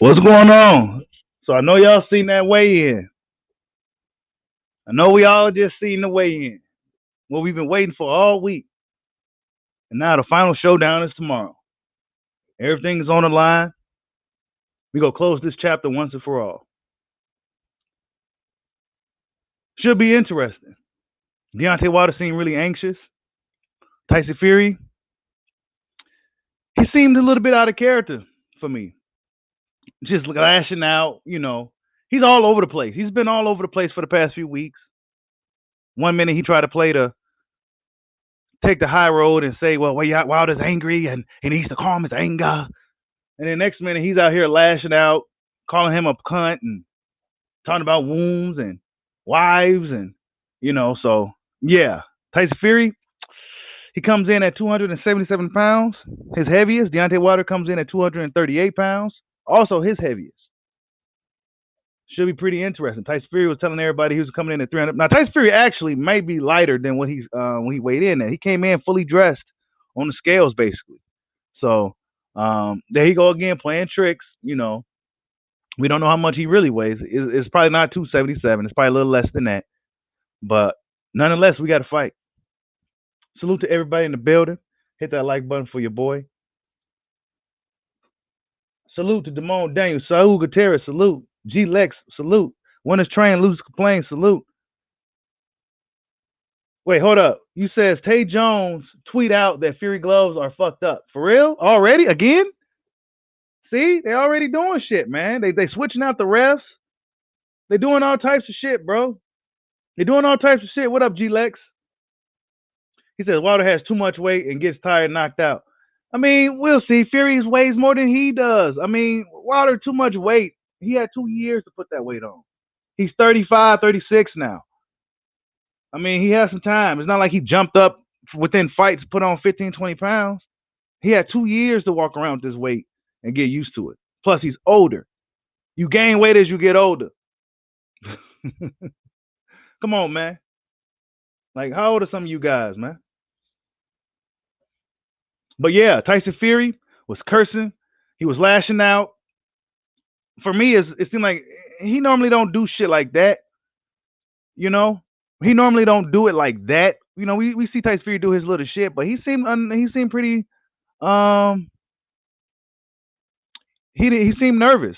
What's going on? So I know y'all seen that weigh in. I know we all just seen the weigh in. What we've been waiting for all week. And now the final showdown is tomorrow. Everything is on the line. We gonna close this chapter once and for all. Should be interesting. Deontay Wilder seemed really anxious. Tyson Fury, he seemed a little bit out of character for me. Just lashing out. He's all over the place. He's been all over the place for the past few weeks. One minute he tried to take the high road and say, well, Wilder's angry and he needs to calm his anger. And then next minute he's out here lashing out, calling him a cunt and talking about wounds and wives so yeah. Tyson Fury, he comes in at 277 pounds, his heaviest. Deontay Wilder comes in at 238 pounds, also his heaviest. Should be pretty interesting. Tyson Fury was telling everybody he was coming in at 300. Now Tyson Fury actually may be lighter than what he's when he weighed in. He came in fully dressed on the scales basically. So there you go again, playing tricks. We don't know how much he really weighs. It's probably not 277. It's probably a little less than that. But nonetheless, we got to fight. Salute to everybody in the building. Hit that like button for your boy. Salute to Damone Daniels, Saul Gutierrez, salute. G Lex, salute. Winners train, losers complain, salute. Wait, hold up. You says Tay Jones tweet out that Fury gloves are fucked up. For real? Already? Again? See? They already doing shit, man. They switching out the refs. They doing all types of shit, bro. They doing all types of shit. What up, G Lex? He says Wilder has too much weight and gets tired and knocked out. I mean, we'll see. Fury weighs more than he does. I mean, Wilder too much weight. He had 2 years to put that weight on. He's 35, 36 now. I mean, he has some time. It's not like he jumped up within fights, put on 15, 20 pounds. He had 2 years to walk around with this weight and get used to it. Plus, he's older. You gain weight as you get older. Come on, man. Like, how old are some of you guys, man? But yeah, Tyson Fury was cursing. He was lashing out. For me, it seemed like he normally don't do shit like that. He normally don't do it like that. We see Tyson Fury do his little shit, but he seemed pretty. He seemed nervous.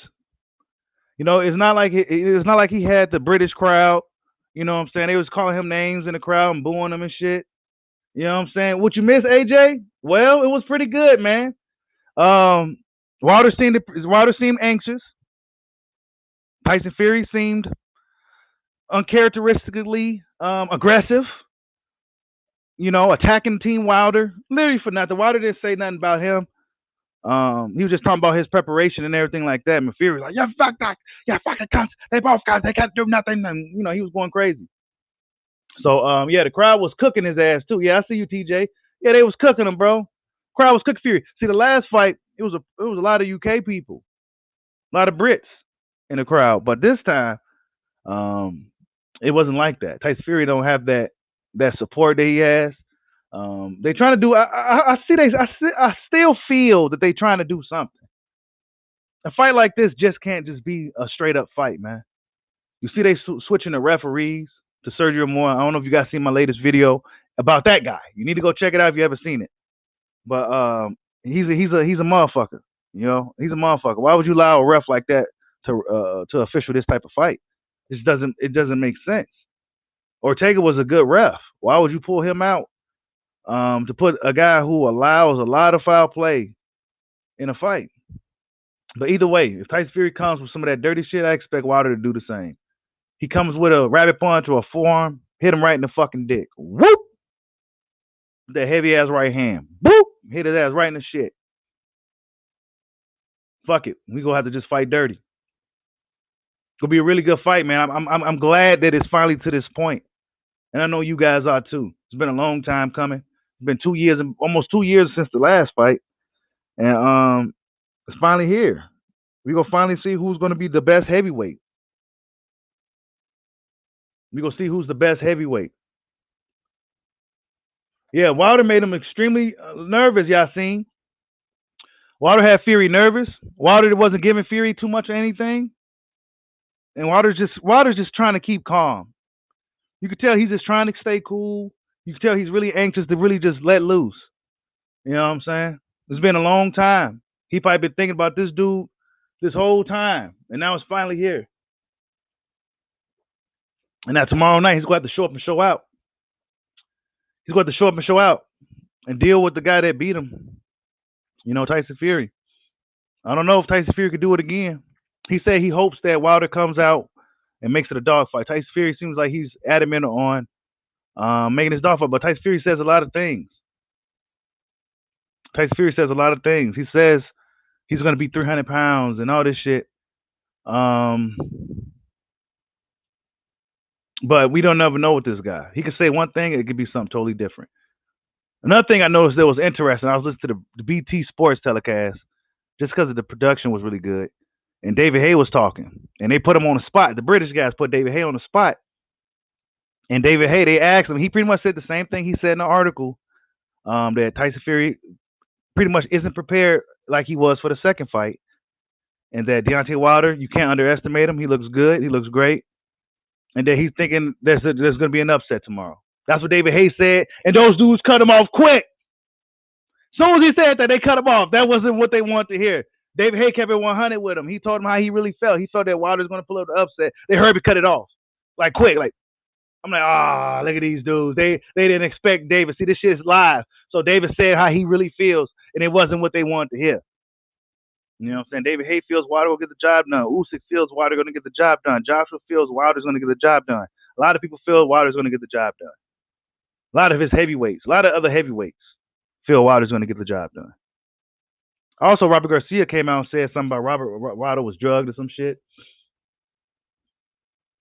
It's not like he had the British crowd. You know what I'm saying? They was calling him names in the crowd and booing him and shit. You know what I'm saying? What you miss, AJ? Well, it was pretty good, man. Wilder seemed anxious. Tyson Fury seemed uncharacteristically aggressive. Attacking Team Wilder. Literally for nothing. Wilder didn't say nothing about him. He was just talking about his preparation and everything like that. And Fury was like, "Yeah, fuck that. Yeah, fucking cunts. They both got. They can't do nothing." And he was going crazy. So yeah, the crowd was cooking his ass too. Yeah, I see you, TJ. Yeah, they was cooking him, bro. Crowd was cooking Fury. See, the last fight, it was a lot of UK people, a lot of Brits in the crowd. But this time, it wasn't like that. Tyson Fury don't have that support that he has. They trying to do. I still feel that they trying to do something. A fight like this just can't just be a straight up fight, man. You see, they switching the referees to Sergio Moore. I don't know if you guys seen my latest video about that guy. You need to go check it out if you ever seen it. But he's a motherfucker. He's a motherfucker. Why would you allow a ref like that to official this type of fight? It doesn't make sense. Ortega was a good ref. Why would you pull him out to put a guy who allows a lot of foul play in a fight? But either way, if Tyson Fury comes with some of that dirty shit, I expect Wilder to do the same. He comes with a rabbit punch or a forearm, hit him right in the fucking dick. Whoop! That heavy ass right hand. Whoop! Hit his ass right in the shit. Fuck it. We gonna have to just fight dirty. Gonna be a really good fight, man. I'm glad that it's finally to this point. And I know you guys are too. It's been a long time coming. It's been 2 years, almost 2 years since the last fight. And it's finally here. We're going to finally see who's going to be the best heavyweight. We're going to see who's the best heavyweight. Yeah, Wilder made him extremely nervous, y'all seen. Wilder had Fury nervous. Wilder wasn't giving Fury too much of anything, and Wilder's just trying to keep calm. You could tell he's just trying to stay cool. You can tell he's really anxious to really just let loose. You know what I'm saying? It's been a long time. He probably been thinking about this dude this whole time, and now it's finally here. And now tomorrow night he's going to have to show up and show out. He's going to have to show up and show out and deal with the guy that beat him. You know, Tyson Fury. I don't know if Tyson Fury could do it again. He said he hopes that Wilder comes out and makes it a dogfight. Tyson Fury seems like he's adamant on making his dogfight, but Tyson Fury says a lot of things. Tyson Fury says a lot of things. He says he's going to be 300 pounds and all this shit. But we don't never know with this guy. He could say one thing, it could be something totally different. Another thing I noticed that was interesting, I was listening to the BT Sports telecast just because the production was really good. And David Haye was talking. And they put him on the spot. The British guys put David Haye on the spot. And David Haye, they asked him, he pretty much said the same thing he said in the article, that Tyson Fury pretty much isn't prepared like he was for the second fight. And that Deontay Wilder, you can't underestimate him. He looks good. He looks great. And that he's thinking there's going to be an upset tomorrow. That's what David Haye said. And those dudes cut him off quick. As soon as he said that, they cut him off. That wasn't what they wanted to hear. David Haye kept it 100 with him. He told him how he really felt. He felt that Wilder's going to pull up the upset. They heard me cut it off. Like, quick. Like, I'm like, look at these dudes. They didn't expect David. See, this shit's live. So David said how he really feels, and it wasn't what they wanted to hear. You know what I'm saying? David Haye feels Wilder will get the job done. Usyk feels Wilder going to get the job done. Joshua feels Wilder's going to get the job done. A lot of people feel Wilder's going to get the job done. A lot of his heavyweights, a lot of other heavyweights feel Wilder's going to get the job done. Also, Robert Garcia came out and said something about Wilder was drugged or some shit.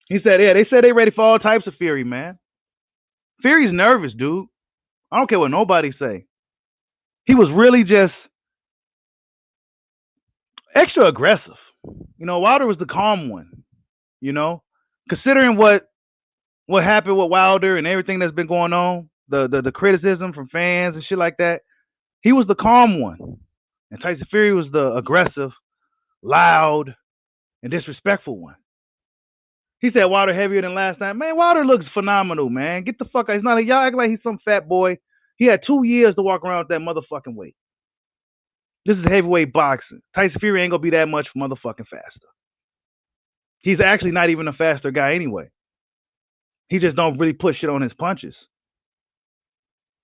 He said, yeah, they said they ready for all types of Fury, man. Fury's nervous, dude. I don't care what nobody say. He was really just extra aggressive. You know, Wilder was the calm one. You know, considering what happened with Wilder and everything that's been going on, the criticism from fans and shit like that, he was the calm one. And Tyson Fury was the aggressive, loud, and disrespectful one. He said Wilder heavier than last time. Man, Wilder looks phenomenal, man. Get the fuck out. He's not y'all act like he's some fat boy. He had 2 years to walk around with that motherfucking weight. This is heavyweight boxing. Tyson Fury ain't gonna be that much motherfucking faster. He's actually not even a faster guy anyway. He just don't really put shit on his punches.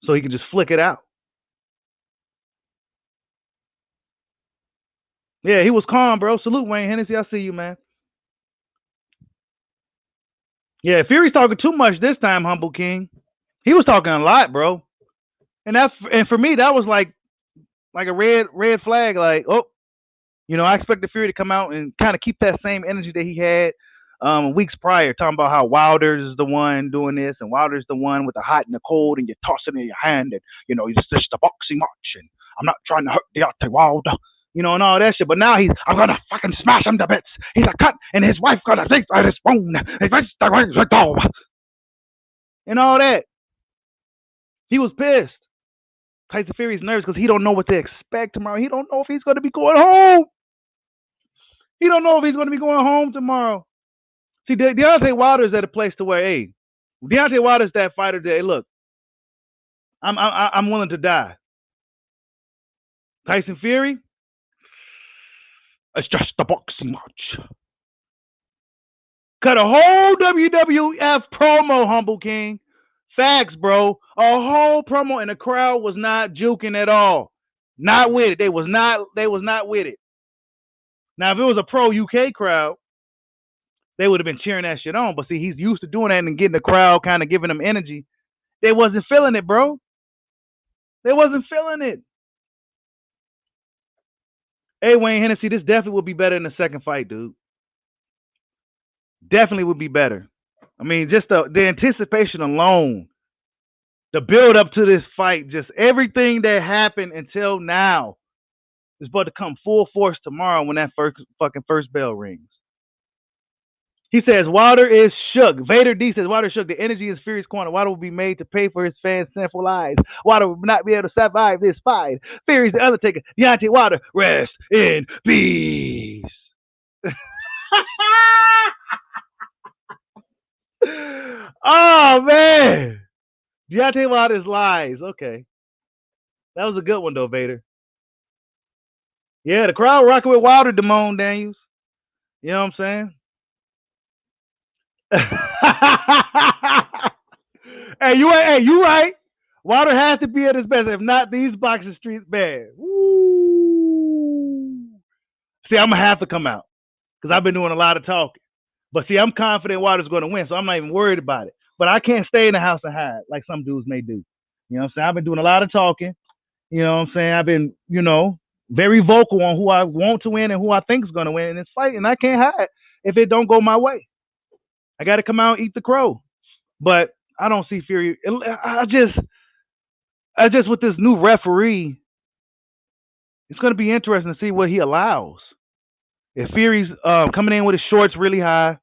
So he can just flick it out. Yeah, he was calm, bro. Salute, Wayne Hennessy. I see you, man. Yeah, Fury's talking too much this time, Humble King. He was talking a lot, bro. And for me, that was like a red flag. Like, oh, you know, I expected Fury to come out and kind of keep that same energy that he had weeks prior, talking about how Wilder's the one doing this and Wilder's the one with the hot and the cold and you toss it in your hand and, you know, it's just a boxing match and I'm not trying to hurt Deontay Wilder, you know, and all that shit. But now I'm going to fucking smash him to bits. He's a cut and his wife got to think by his phone. And all that. He was pissed. Tyson Fury's nervous because he don't know what to expect tomorrow. He don't know if he's going to be going home. He don't know if he's going to be going home tomorrow. See, Deontay Wilder's at a place to where, hey, Deontay Wilder's that fighter that, hey, look, I'm willing to die. Tyson Fury, it's just a boxing match. Cut a whole WWF promo, Humble King. Facts, bro. A whole promo and the crowd was not juking at all. Not with it. They was not with it. Now, if it was a pro UK crowd, they would have been cheering that shit on. But see, he's used to doing that and getting the crowd kind of giving him energy. They wasn't feeling it, bro. They wasn't feeling it. Hey, Wayne Hennessy, this definitely would be better in the second fight, dude. Definitely would be better. I mean, just the anticipation alone, the build up to this fight, just everything that happened until now is about to come full force tomorrow when that first bell rings. He says Wilder is shook. Vader D says Wilder is shook. The energy is Fury's corner. Wilder will be made to pay for his fans' sinful lies. Wilder will not be able to survive this fight. Fury's the Undertaker. Deontay Wilder, rest in peace. Oh man, Deontay Wilder's lies. Okay, that was a good one though, Vader. Yeah, the crowd rocking with Wilder, Damone Daniels. You know what I'm saying? Hey, you right. Wilder has to be at his best. If not, these boxing streets bad. Woo. See, I'm gonna have to come out because I've been doing a lot of talking. But see, I'm confident Wilder's going to win, so I'm not even worried about it. But I can't stay in the house and hide like some dudes may do. You know what I'm saying? I've been doing a lot of talking. You know what I'm saying? I've been, very vocal on who I want to win and who I think is going to win in this fight, and I can't hide if it don't go my way. I got to come out and eat the crow. But I don't see Fury. I just with this new referee, it's going to be interesting to see what he allows. If Fury's coming in with his shorts really high,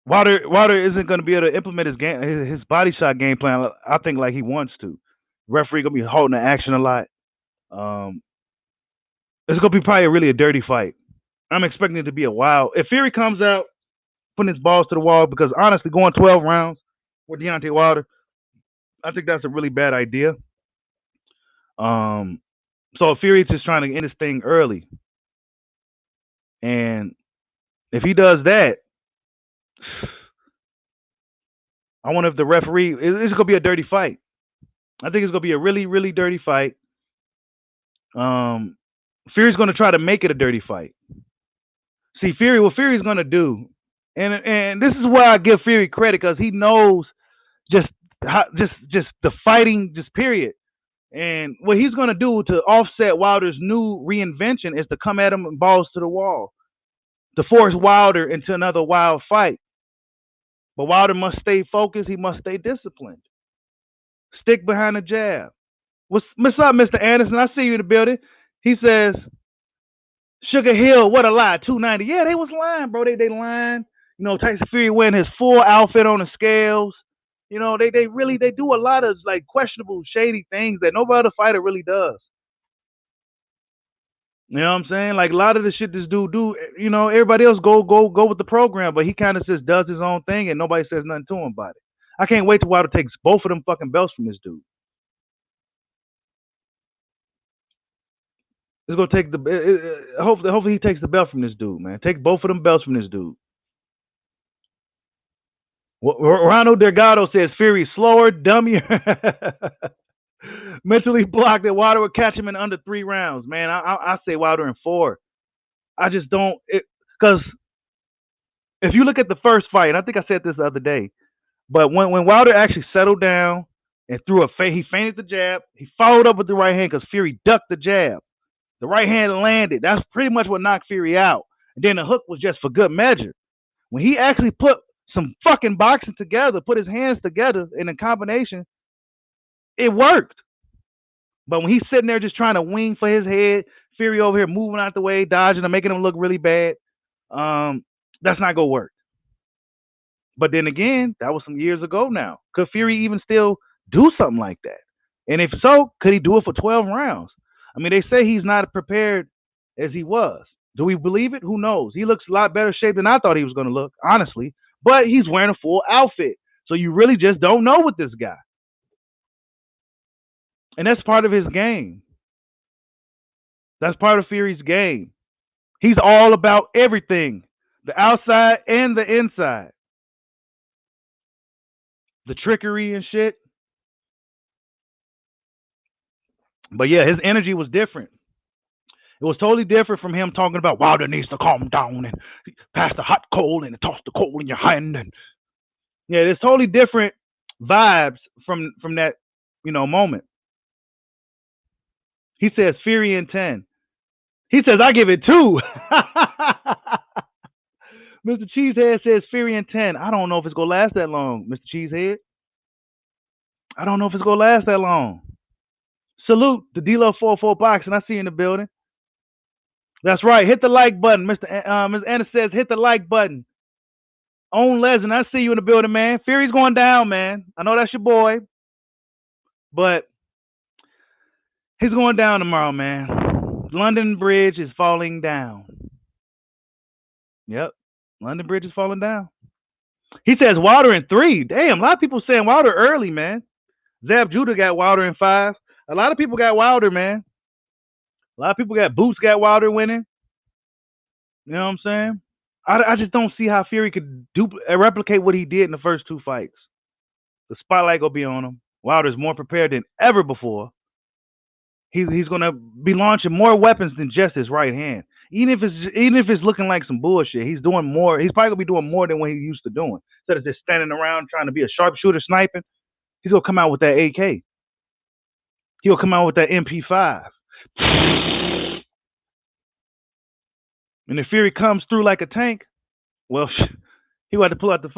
Wilder isn't going to be able to implement his body shot game plan. I think like he wants to. Referee gonna be holding the action a lot. It's gonna be probably really a dirty fight. I'm expecting it to be a wild. If Fury comes out putting his balls to the wall, because honestly, going 12 rounds with Deontay Wilder, I think that's a really bad idea. So Fury's just trying to end this thing early, and if he does that, I wonder if the referee. It's gonna be a dirty fight. I think it's gonna be a really, really dirty fight. Fury's gonna try to make it a dirty fight. See, what Fury's gonna do, and this is why I give Fury credit because he knows just just the fighting, just period. And what he's gonna do to offset Wilder's new reinvention is to come at him and balls to the wall, to force Wilder into another wild fight. But Wilder must stay focused. He must stay disciplined. Stick behind the jab. What's up, Mr. Anderson? I see you in the building. He says, Sugar Hill, what a lie, 290. Yeah, they was lying, bro. They lying. Tyson Fury wearing his full outfit on the scales. They do a lot of like questionable, shady things that no other fighter really does. You know what I'm saying? Like a lot of the shit this dude do, everybody else go with the program, but he kind of just does his own thing and nobody says nothing to him about it. I can't wait till Wilder takes both of them fucking belts from this dude. It's gonna take hopefully he takes the belt from this dude, man. Take both of them belts from this dude. Ronald Delgado says Fury slower, dummier, mentally blocked that Wilder would catch him in under 3 rounds. Man, I say Wilder in 4. I just don't because if you look at the first fight, and I think I said this the other day, but when Wilder actually settled down and threw he feinted the jab, he followed up with the right hand because Fury ducked the jab. The right hand landed. That's pretty much what knocked Fury out. And then the hook was just for good measure. When he actually put some fucking boxing together, put his hands together in a combination, it worked. But when he's sitting there just trying to wing for his head, Fury over here moving out the way, dodging and making him look really bad, that's not going to work. But then again, that was some years ago now. Could Fury even still do something like that? And if so, could he do it for 12 rounds? I mean, they say he's not prepared as he was. Do we believe it? Who knows? He looks a lot better shape than I thought he was going to look, honestly. But he's wearing a full outfit. So you really just don't know with this guy. And that's part of his game. That's part of Fury's game. He's all about everything, the outside and the inside. The trickery and shit. But yeah, his energy was different. It was totally different from him talking about Wilder needs to calm down and pass the hot coal and toss the coal in your hand. And yeah, there's totally different vibes from that, moment. He says Fury in 10. He says I give it 2. Mr. Cheesehead says Fury in 10. I don't know if it's gonna last that long, Mr. Cheesehead. I don't know if it's gonna last that long. Salute the D-Love 44 Boxing. I see you in the building. That's right. Hit the like button, Ms. Anna says. Hit the like button. Own Legend, I see you in the building, man. Fury's going down, man. I know that's your boy, but he's going down tomorrow, man. London Bridge is falling down. Yep, London Bridge is falling down. He says Wilder in 3. Damn, a lot of people saying Wilder early, man. Zab Judah got Wilder in 5. A lot of people got Wilder, man. A lot of people got Boots got Wilder winning. You know what I'm saying? I just don't see how Fury could replicate what he did in the first 2 fights. The spotlight gonna be on him. Wilder's more prepared than ever before. He's gonna be launching more weapons than just his right hand. Even if it's looking like some bullshit, he's doing more. He's probably gonna be doing more than what he used to doing. Instead of just standing around trying to be a sharpshooter sniping, he's gonna come out with that AK. He'll come out with that MP5. And if Fury comes through like a tank, well, he will have to pull out the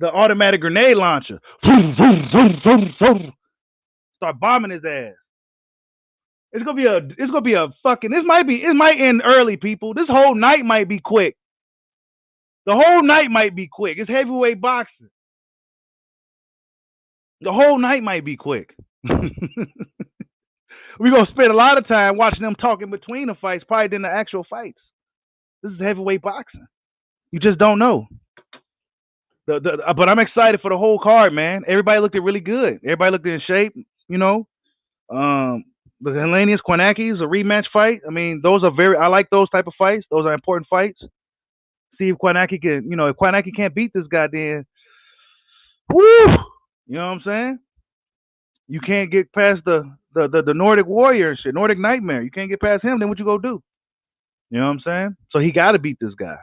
automatic grenade launcher. Start bombing his ass. It's gonna be a fucking. It might end early, people. This whole night might be quick. The whole night might be quick. It's heavyweight boxing. The whole night might be quick. We're gonna spend a lot of time watching them talking between the fights, probably than the actual fights. This is heavyweight boxing. You just don't know. But I'm excited for the whole card, man. Everybody looked really good. Everybody looked in shape. You know, the Helenius Kornacki is a rematch fight. I mean, I like those type of fights. Those are important fights. See if Kornacki can, if Kornacki can't beat this guy, then, whoo, you know what I'm saying? You can't get past the Nordic Warrior and shit, Nordic Nightmare. You can't get past him, then what you gonna do? You know what I'm saying? So he got to beat this guy.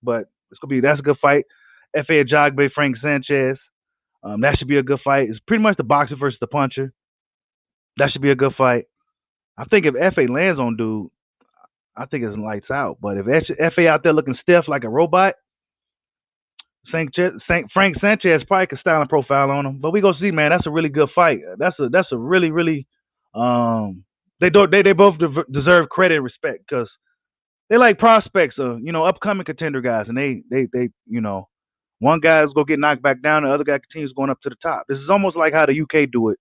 But that's a good fight. F.A. Ajagbe, Frank Sanchez. That should be a good fight. It's pretty much the boxer versus the puncher. That should be a good fight. I think if F.A. lands on dude, I think it's lights out. But if F.A. out there looking stiff like a robot, Frank Sanchez probably could style and profile on him. But we go see, man. That's a really good fight. That's a really, really. They both deserve credit and respect because they like prospects of upcoming contender guys, and they one guy's gonna get knocked back down, the other guy continues going up to the top. This is almost like how the UK do it,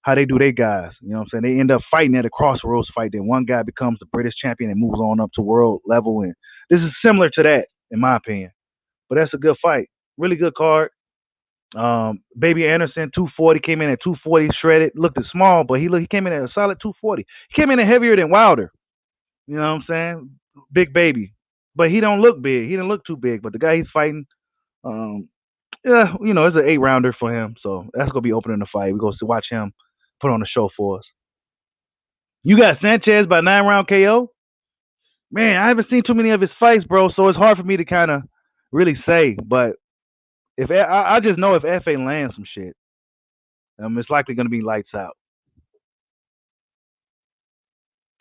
how they do their guys. You know what I'm saying? They end up fighting at a crossroads fight. Then one guy becomes the British champion and moves on up to world level. And this is similar to that, in my opinion. But that's a good fight. Really good card. Baby Anderson, 240, came in at 240, shredded. Looked small, but he came in at a solid 240. He came in at heavier than Wilder. You know what I'm saying? Big baby. But he don't look big. He didn't look too big. But the guy he's fighting, yeah, it's an 8-rounder for him. So that's gonna be opening the fight. We're gonna watch him put on the show for us. You got Sanchez by 9-round KO. Man, I haven't seen too many of his fights, bro. So it's hard for me to kind of really say. But if I just know if FA lands some shit, it's likely gonna be lights out.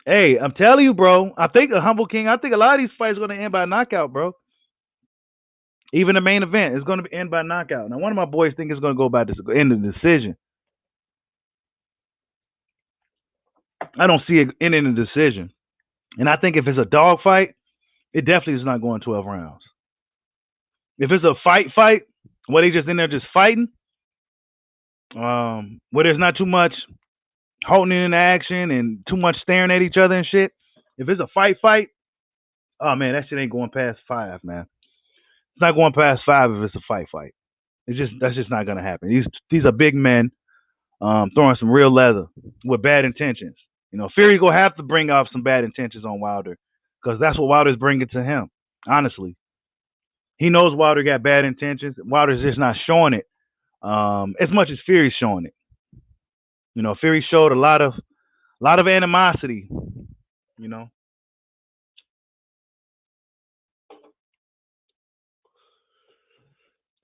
Hey, I'm telling you, bro. I think a Humble King. I think a lot of these fights are gonna end by knockout, bro. Even the main event is going to end by knockout. Now, one of my boys think it's going to go by end of the decision. I don't see it ending the decision. And I think if it's a dog fight, it definitely is not going 12 rounds. If it's a fight, where they just in there just fighting, where there's not too much holding in action and too much staring at each other and shit. If it's a fight, oh man, that shit ain't going past 5, man. It's not going past 5 if it's a fight. That's just not gonna happen. These are big men throwing some real leather with bad intentions. Fury gonna have to bring off some bad intentions on Wilder because that's what Wilder's bringing to him. Honestly, he knows Wilder got bad intentions. Wilder's just not showing it as much as Fury's showing it. Fury showed a lot of animosity.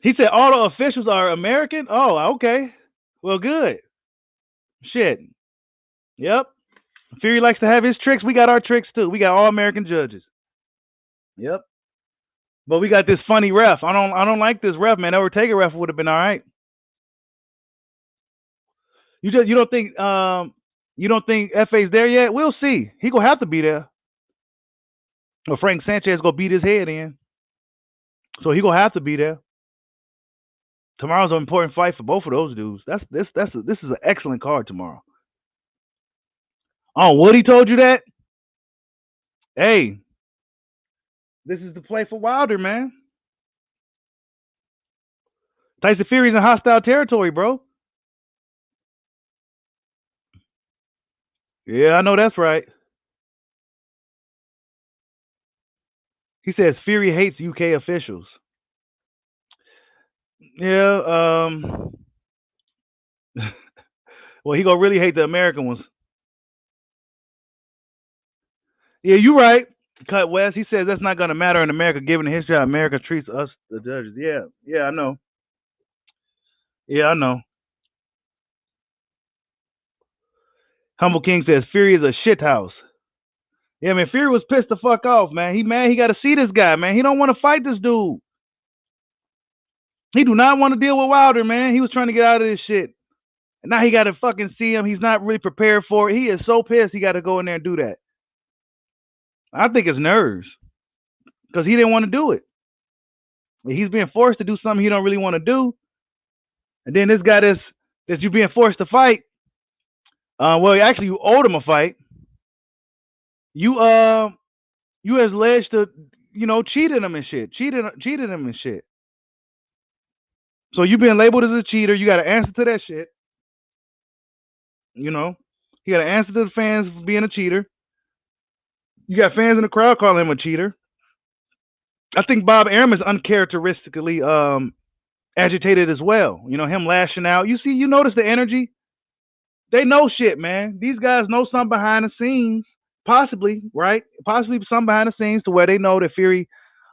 He said all the officials are American. Oh, okay. Well, good. Shit. Yep. Fury likes to have his tricks. We got our tricks too. We got all American judges. Yep. But we got this funny ref. I don't like this ref, man. Ortega ref would have been all right. You don't think FA's there yet? We'll see. He gonna have to be there. Well, Frank Sanchez gonna beat his head in, so he gonna have to be there. Tomorrow's an important fight for both of those dudes. This is an excellent card tomorrow. Oh, Woody told you that? Hey, this is the play for Wilder, man. Tyson Fury's in hostile territory, bro. Yeah, I know that's right. He says Fury hates UK officials. Yeah, well, he gonna really hate the American ones. Yeah, you right. Cut West. He says that's not gonna matter in America, given the history how America treats us, the judges. Yeah, yeah, I know. Yeah, I know. Humble King says Fury is a shit house. Yeah, man, Fury was pissed the fuck off, man. He mad. He got to see this guy, man. He don't want to fight this dude. He do not want to deal with Wilder, man. He was trying to get out of this shit. And now he got to fucking see him. He's not really prepared for it. He is so pissed he got to go in there and do that. I think it's nerves because he didn't want to do it. He's being forced to do something he don't really want to do. And then this guy that's you being forced to fight. Well, actually, you owed him a fight. You you has alleged to cheated him and shit, cheated him and shit. So you being labeled as a cheater. You got to answer to that shit. You know, you got to answer to the fans for being a cheater. You got fans in the crowd calling him a cheater. I think Bob Arum is uncharacteristically agitated as well. You know, him lashing out. You notice the energy. They know shit, man. These guys know something behind the scenes, possibly, right? Possibly some behind the scenes to where they know that Fury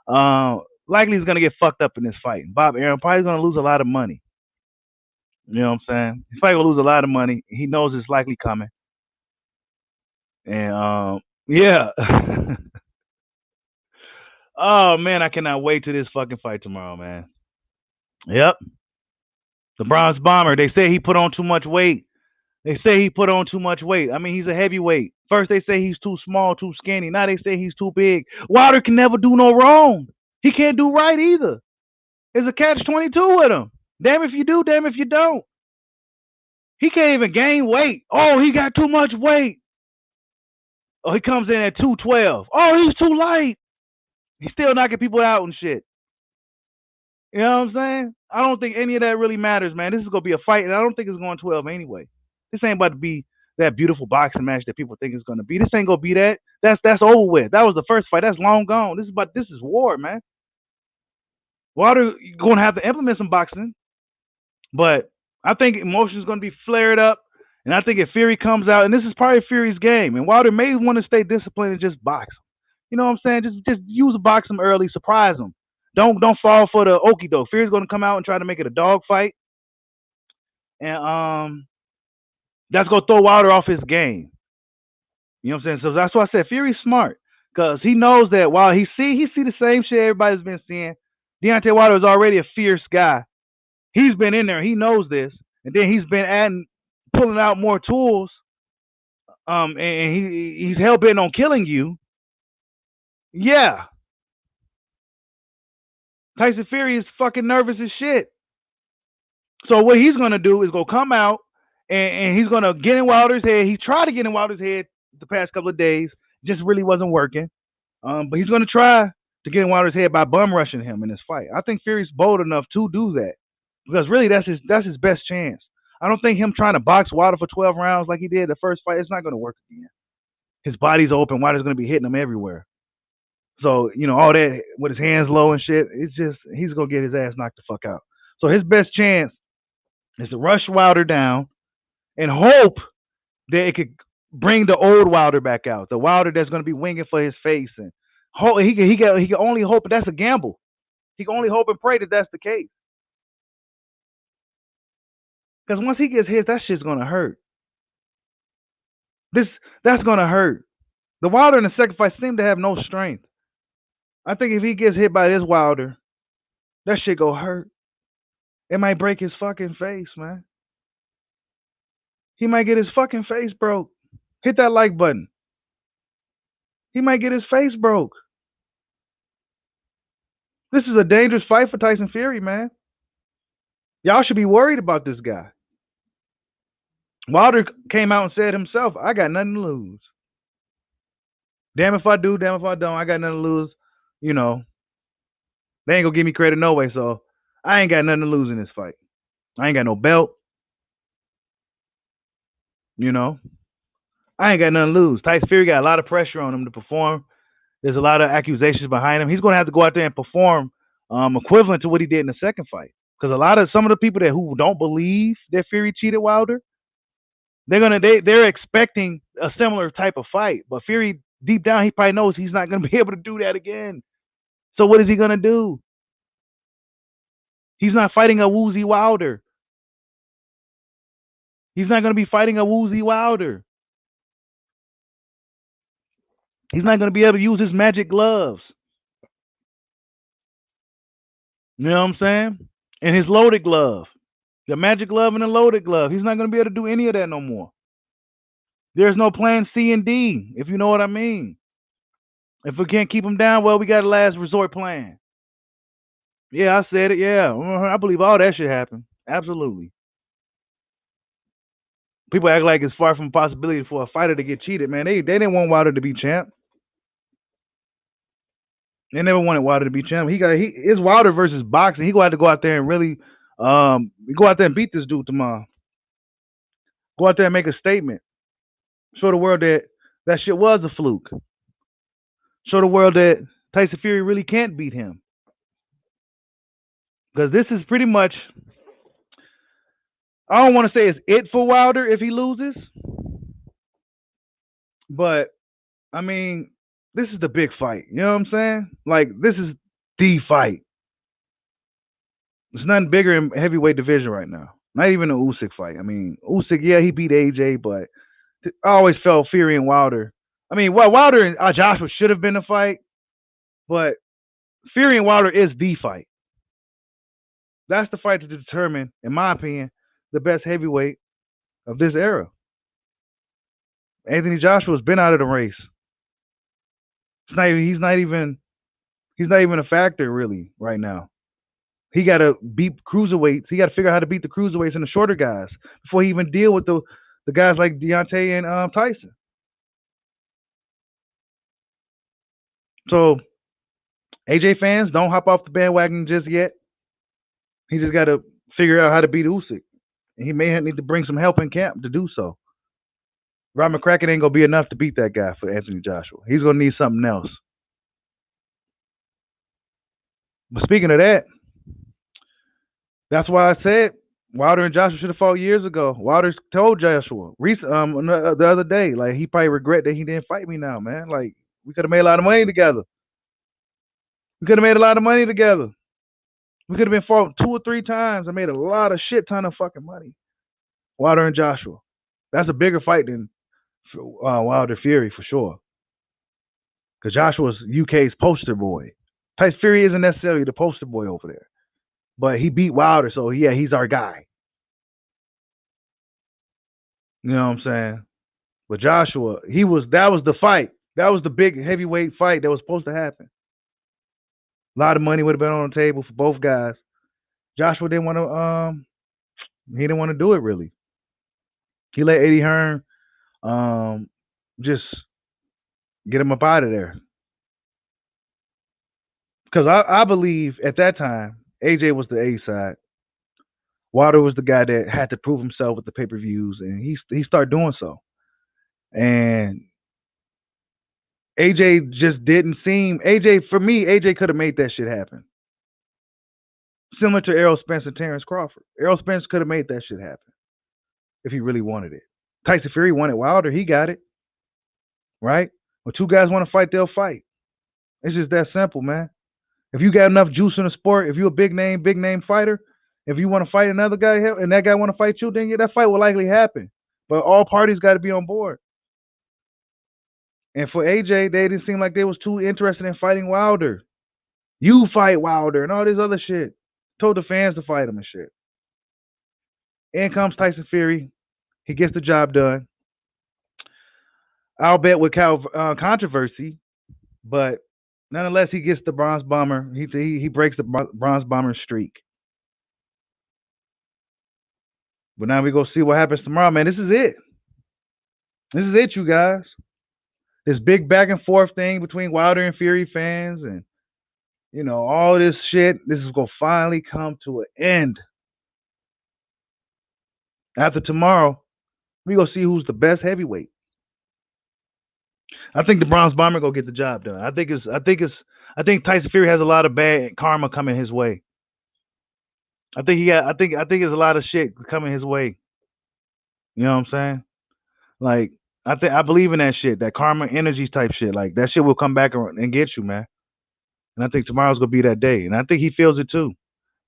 likely is going to get fucked up in this fight. Bob Arum probably going to lose a lot of money. You know what I'm saying? He's probably going to lose a lot of money. He knows it's likely coming. And yeah. Oh man, I cannot wait to this fucking fight tomorrow, man. Yep. The Bronze Bomber. They say he put on too much weight. They say he put on too much weight. I mean, he's a heavyweight. First they say he's too small, too skinny. Now they say he's too big. Wilder can never do no wrong. He can't do right either. It's a catch-22 with him. Damn if you do, damn if you don't. He can't even gain weight. Oh, he got too much weight. Oh, he comes in at 212. Oh, he's too light. He's still knocking people out and shit. You know what I'm saying? I don't think any of that really matters, man. This is gonna be a fight, and I don't think it's going 12 anyway. This ain't about to be that beautiful boxing match that people think it's gonna be. This ain't gonna be that. That's over with. That was the first fight. That's long gone. This is war, man. Wilder gonna have to implement some boxing, but I think emotions gonna be flared up, and I think if Fury comes out, and this is probably Fury's game, and Wilder may want to stay disciplined and just box him. You know what I'm saying? Just use box him early, surprise him. Don't fall for the okie doke. Fury's gonna come out and try to make it a dog fight, and that's gonna throw Wilder off his game. You know what I'm saying? So that's why I said Fury's smart because he knows that while he see the same shit everybody's been seeing. Deontay Wilder is already a fierce guy. He's been in there. He knows this, and then he's been pulling out more tools. And he's hell bent on killing you. Yeah, Tyson Fury is fucking nervous as shit. So what he's gonna do is go come out and he's gonna get in Wilder's head. He tried to get in Wilder's head the past couple of days, just really wasn't working. But he's gonna try to get in Wilder's head by bum rushing him in this fight. I think Fury's bold enough to do that because really that's his best chance. I don't think him trying to box Wilder for 12 rounds like he did the first fight. It's not gonna work again. His body's open. Wilder's gonna be hitting him everywhere. So all that with his hands low and shit. It's just he's gonna get his ass knocked the fuck out. So his best chance is to rush Wilder down and hope that it could bring the old Wilder back out, the Wilder that's going to be winging for his face, and he can only hope. That's a gamble. He can only hope and pray that that's the case. Because once he gets hit, that shit's going to hurt. That's going to hurt. The Wilder in the second fight seemed to have no strength. I think if he gets hit by this Wilder, that shit go hurt. It might break his fucking face, man. He might get his fucking face broke. Hit that like button. He might get his face broke. This is a dangerous fight for Tyson Fury, man. Y'all should be worried about this guy. Wilder came out and said himself, I got nothing to lose. Damn if I do, damn if I don't. I got nothing to lose. You know, they ain't gonna give me credit no way, so I ain't got nothing to lose in this fight. I ain't got no belt, you know. I ain't got nothing to lose. Tyson Fury got a lot of pressure on him to perform. There's a lot of accusations behind him. He's gonna have to go out there and perform equivalent to what he did in the second fight. Because some of the people who don't believe that Fury cheated Wilder, they're expecting a similar type of fight. But Fury, deep down, he probably knows he's not gonna be able to do that again. So what is he gonna do? He's not fighting a woozy Wilder. He's not gonna be fighting a woozy Wilder. He's not gonna be able to use his magic gloves. You know what I'm saying? And his loaded glove. The magic glove and the loaded glove. He's not gonna be able to do any of that no more. There's no plan C and D, if you know what I mean. If we can't keep him down, well, we got a last resort plan. Yeah, I said it. Yeah, I believe all that shit happened. Absolutely. People act like it's far from a possibility for a fighter to get cheated, man. They didn't want Wilder to be champ. They never wanted Wilder to be champ. It's Wilder versus boxing. He gonna have to go out there and really go out there and beat this dude tomorrow. Go out there and make a statement. Show the world that shit was a fluke. Show the world that Tyson Fury really can't beat him. Because this is pretty much, I don't want to say it's it for Wilder if he loses. But, I mean, this is the big fight. You know what I'm saying? Like, this is the fight. There's nothing bigger in heavyweight division right now. Not even an Usyk fight. I mean, Usyk, yeah, he beat AJ, but I always felt Fury and Wilder. I mean, well, Wilder and Joshua should have been a fight, but Fury and Wilder is the fight. That's the fight to determine, in my opinion, the best heavyweight of this era. Anthony Joshua's been out of the race. He's not even a factor really right now. He got to beat cruiserweights. He got to figure out how to beat the cruiserweights and the shorter guys before he even deal with the guys like Deontay and Tyson. So, AJ fans, don't hop off the bandwagon just yet. He just got to figure out how to beat Usyk. And he may need to bring some help in camp to do so. Rob McCracken ain't going to be enough to beat that guy for Anthony Joshua. He's going to need something else. But speaking of that, that's why I said Wilder and Joshua should have fought years ago. Wilder told Joshua the other day, like, he probably regret that he didn't fight me now, man. Like, we could have made a lot of money together. We could have made a lot of money together. We could have been fought 2 or 3 times and made a lot of shit ton of fucking money. Wilder and Joshua. That's a bigger fight than Wilder Fury for sure. Because Joshua's UK's poster boy. Tyson Fury isn't necessarily the poster boy over there. But he beat Wilder, so yeah, he's our guy. You know what I'm saying? But Joshua, that was the fight. That was the big heavyweight fight that was supposed to happen. A lot of money would have been on the table for both guys. Joshua didn't want to he didn't want to do it really. He let Eddie Hearn just get him up out of there. Because I believe at that time, AJ was the A side. Wilder was the guy that had to prove himself with the pay-per-views, and he started doing so. And AJ just didn't seem... For me, AJ could have made that shit happen. Similar to Errol Spence and Terrence Crawford. Errol Spence could have made that shit happen if he really wanted it. Tyson Fury wanted Wilder. He got it. Right? When 2 guys want to fight, they'll fight. It's just that simple, man. If you got enough juice in the sport, if you're a big name fighter, if you want to fight another guy and that guy want to fight you, then yeah, that fight will likely happen. But all parties got to be on board. And for AJ, they didn't seem like they was too interested in fighting Wilder. You fight Wilder and all this other shit. Told the fans to fight him and shit. In comes Tyson Fury. He gets the job done. I'll bet with controversy, but Nonetheless, he gets the bronze bomber. He breaks the bronze bomber streak. But now we go see what happens tomorrow, man. This is it. This is it, you guys. This big back and forth thing between Wilder and Fury fans, and all this shit. This is gonna finally come to an end. After tomorrow, we gonna see who's the best heavyweight. I think the bronze bomber gonna get the job done. I think Tyson Fury has a lot of bad karma coming his way. I think there's a lot of shit coming his way. You know what I'm saying? Like I believe in that shit, that karma energy type shit. Like that shit will come back and get you, man. And I think tomorrow's gonna be that day. And I think he feels it too.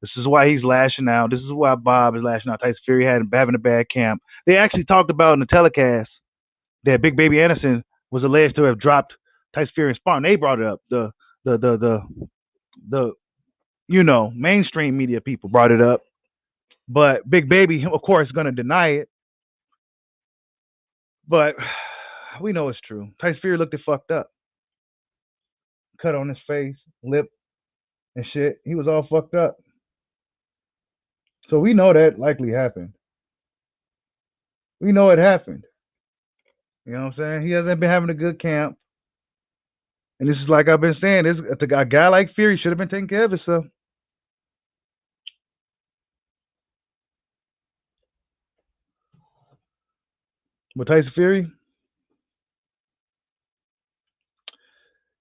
This is why he's lashing out. This is why Bob is lashing out. Tyson Fury having a bad camp. They actually talked about in the telecast that Big Baby Anderson was alleged to have dropped Tyson Fury in sparring. They brought it up. The mainstream media people brought it up. But Big Baby, of course, is gonna deny it. But we know it's true. Tyson Fury looked it fucked up. Cut on his face, lip, and shit. He was all fucked up. So we know that likely happened. We know it happened. You know what I'm saying? He hasn't been having a good camp. And this is like I've been saying, a guy like Fury should have been taking care of himself. But Tyson Fury,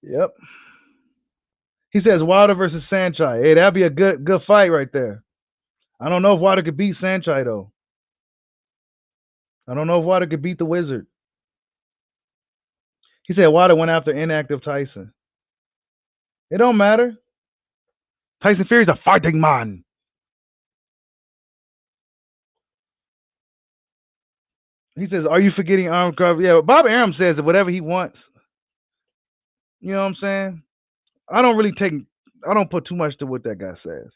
yep. He says Wilder versus Saenchai. Hey, that'd be a good fight right there. I don't know if Wilder could beat Saenchai though. I don't know if Wilder could beat the Wizard. He said Wilder went after inactive Tyson. It don't matter. Tyson Fury's a fighting man. He says, "Are you forgetting arm cover?" Yeah, Bob Arum says that whatever he wants. You know what I'm saying? I don't put too much to what that guy says.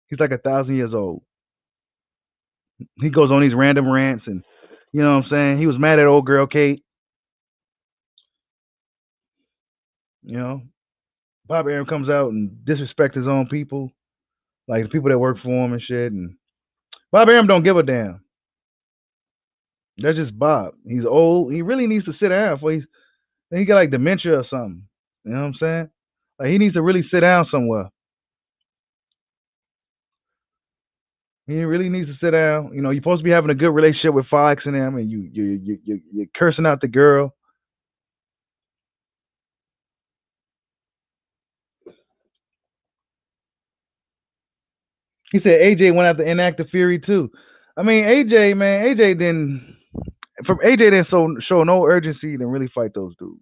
He's like 1,000 years old. He goes on these random rants, and you know what I'm saying. He was mad at old girl Kate. You know, Bob Arum comes out and disrespects his own people, like the people that work for him and shit. And Bob Arum don't give a damn. That's just Bob. He's old. He really needs to sit down for he got like dementia or something. You know what I'm saying? Like he needs to really sit down somewhere. He really needs to sit down. You know, you're supposed to be having a good relationship with Fox and them, and you're cursing out the girl. He said AJ went after inactive Fury too. I mean, AJ, man, AJ didn't show no urgency to really fight those dudes.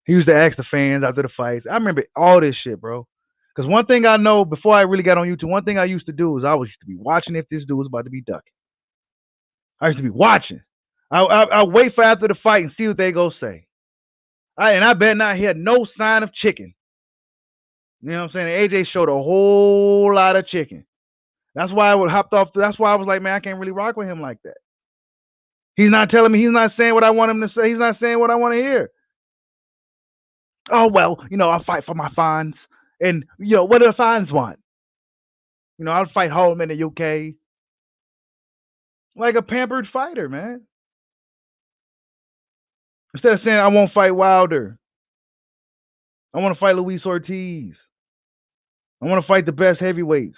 He used to ask the fans after the fights. I remember all this shit, bro. Because one thing I know before I really got on YouTube, one thing I used to do is I used to be watching if this dude was about to be ducking. I used to be watching. I wait for after the fight and see what they go say. I bet not hear no sign of chicken. You know what I'm saying? AJ showed a whole lot of chicken. That's why I would hopped off. That's why I was like, man, I can't really rock with him like that. He's not telling me. He's not saying what I want him to say. He's not saying what I want to hear. Oh well, I'll fight for my fans, and what do the fans want? I'll fight home in the UK, like a pampered fighter, man. Instead of saying I won't fight Wilder, I want to fight Luis Ortiz. I want to fight the best heavyweights,